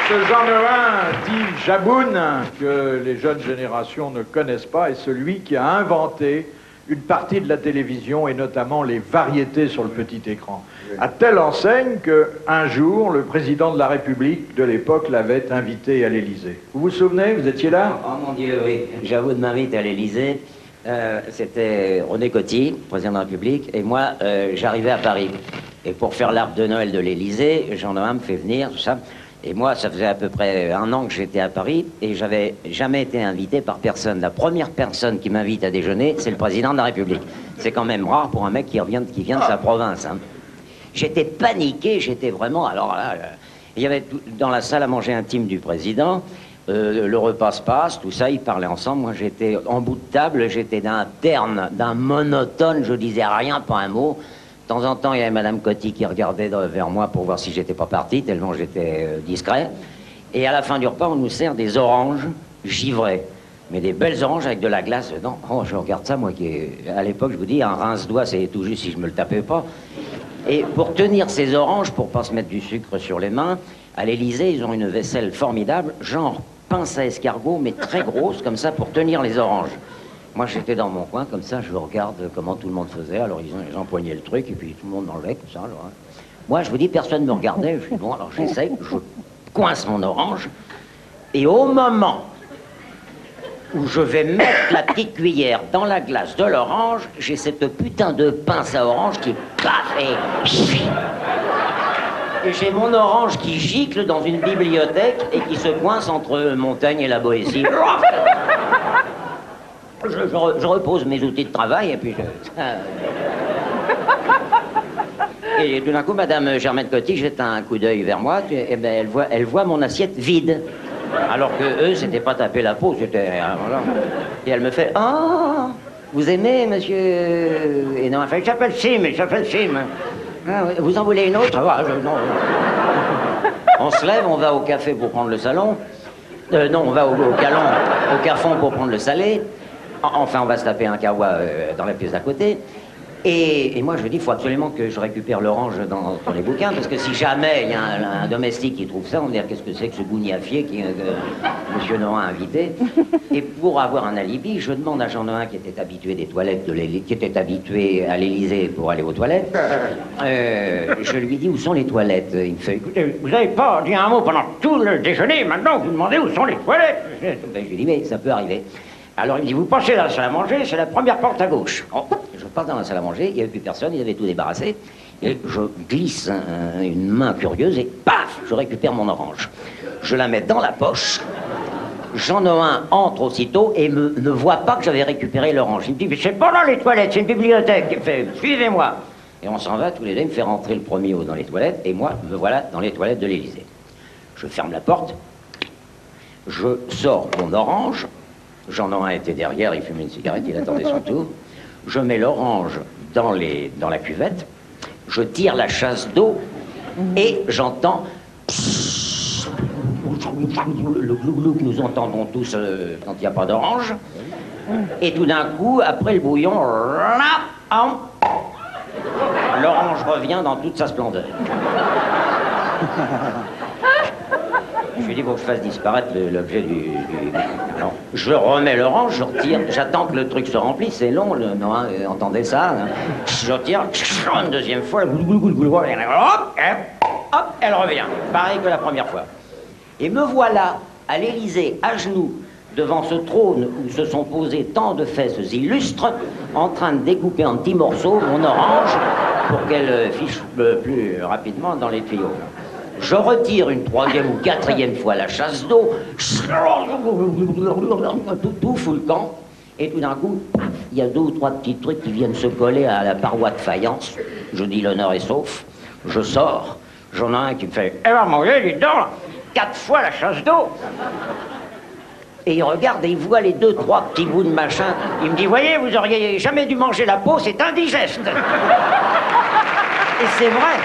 Ce Jean-Nohain dit Jaboun, que les jeunes générations ne connaissent pas, est celui qui a inventé une partie de la télévision et notamment les variétés sur le petit écran. À telle enseigne qu'un jour, le président de la République de l'époque l'avait invité à l'Élysée. Vous vous souvenez? Vous étiez là? Oh mon Dieu, oui. Jaboun m'invite à l'Élysée. C'était René Coty, président de la République, et moi, j'arrivais à Paris. Et pour faire l'arbre de Noël de l'Élysée, Jean-Nohain me fait venir, tout ça. Et moi, ça faisait à peu près 1 an que j'étais à Paris et j'avais jamais été invité par personne. La première personne qui m'invite à déjeuner, c'est le président de la République. C'est quand même rare pour un mec qui vient de sa province. Hein. J'étais paniqué, j'étais vraiment... Alors là, il y avait dans la salle à manger intime du président, le repas se passe, tout ça, ils parlaient ensemble. Moi, j'étais en bout de table, j'étais d'un terne, d'un monotone, je disais rien, pas un mot. De temps en temps, il y avait Madame Coty qui regardait vers moi pour voir si j'étais pas parti, tellement j'étais discret. Et à la fin du repas, on nous sert des oranges givrées. Mais des belles oranges avec de la glace dedans. Oh, je regarde ça, moi, à l'époque, je vous dis, un rince-doigt, c'est tout juste si je me le tapais pas. Et pour tenir ces oranges, pour pas se mettre du sucre sur les mains, à l'Élysée, ils ont une vaisselle formidable, genre pince à escargot, mais très grosse, comme ça, pour tenir les oranges. Moi, j'étais dans mon coin, comme ça, je regarde comment tout le monde faisait. Alors, ils empoignaient le truc, et puis tout le monde mangeait, comme ça. Alors, hein. Moi, je vous dis, personne ne me regardait. Je dis, bon, alors j'essaye, je coince mon orange, et au moment où je vais mettre la petite cuillère dans la glace de l'orange, j'ai cette putain de pince à orange qui paf et j'ai mon orange qui gicle dans une bibliothèque et qui se coince entre Montaigne et la Boétie. Je repose mes outils de travail et puis Et tout d'un coup, Madame Germaine Coty jette un coup d'œil vers moi, et ben elle voit mon assiette vide. Alors que eux, c'était pas taper la peau, c'était... Voilà. Et elle me fait « Ah, vous aimez, monsieur... » Et non, elle fait « J'appelle Sim, j'appelle Sim. Ah, vous en voulez une autre? Ah, non. On se lève, on va au café pour prendre le salon. Non, on va au carrefour pour prendre le salé. Enfin, on va se taper un kawa dans la pièce d'à côté. Et moi, je dis, il faut absolument que je récupère l'orange dans les bouquins, parce que si jamais il y a un domestique qui trouve ça, on va dire, qu'est-ce que c'est que ce gougnafier que Monsieur Nohain a invité? Et pour avoir un alibi, je demande à Jean Nohain, qui était habitué des toilettes qui était habitué à l'Élysée pour aller aux toilettes, je lui dis, où sont les toilettes? Il me fait, écoutez, vous n'avez pas dit un mot pendant tout le déjeuner, maintenant vous demandez où sont les toilettes? Ben, je lui dis, mais ça peut arriver. Alors il me dit, vous passez dans la salle à manger, c'est la première porte à gauche. Oh, je passe dans la salle à manger, il n'y avait plus personne, ils avaient tout débarrassé. Et je glisse une main curieuse et paf, je récupère mon orange. Je la mets dans la poche. Jean Nohain entre aussitôt et ne voit pas que j'avais récupéré l'orange. Il me dit, mais c'est pas dans les toilettes, c'est une bibliothèque. Il me fait, suivez-moi. Et on s'en va tous les deux, il me fait rentrer le premier dans les toilettes, et moi, me voilà dans les toilettes de l'Élysée. Je ferme la porte, je sors mon orange. Jean Nohain était derrière, il fumait une cigarette, il attendait son tour. Je mets l'orange dans la cuvette, je tire la chasse d'eau et j'entends le glou-glou que nous entendons tous quand il n'y a pas d'orange. Et tout d'un coup, après le bouillon, l'orange revient dans toute sa splendeur. Je lui dis, il faut que je fasse disparaître l'objet du... Alors, je remets l'orange, je retire, j'attends que le truc se remplisse, c'est long, Nohain entendait ça. Hein. Je retire, une deuxième fois, hop, elle revient, pareil que la première fois. Et me voilà à l'Élysée, à genoux, devant ce trône où se sont posés tant de fesses illustres, en train de découper en petits morceaux mon orange pour qu'elle fiche plus rapidement dans les tuyaux. Je retire une 3e ou 4e fois la chasse d'eau, tout fout le camp, et tout d'un coup, il y a 2 ou 3 petits trucs qui viennent se coller à la paroi de faïence. Je dis l'honneur est sauf, je sors, j'en ai un qui me fait « Eh ben manger, dis donc, 4 fois la chasse d'eau !» Et il regarde et il voit les 2, 3 petits bouts de machin. Il me dit « Voyez, vous auriez jamais dû manger la peau, c'est indigeste !» Et c'est vrai.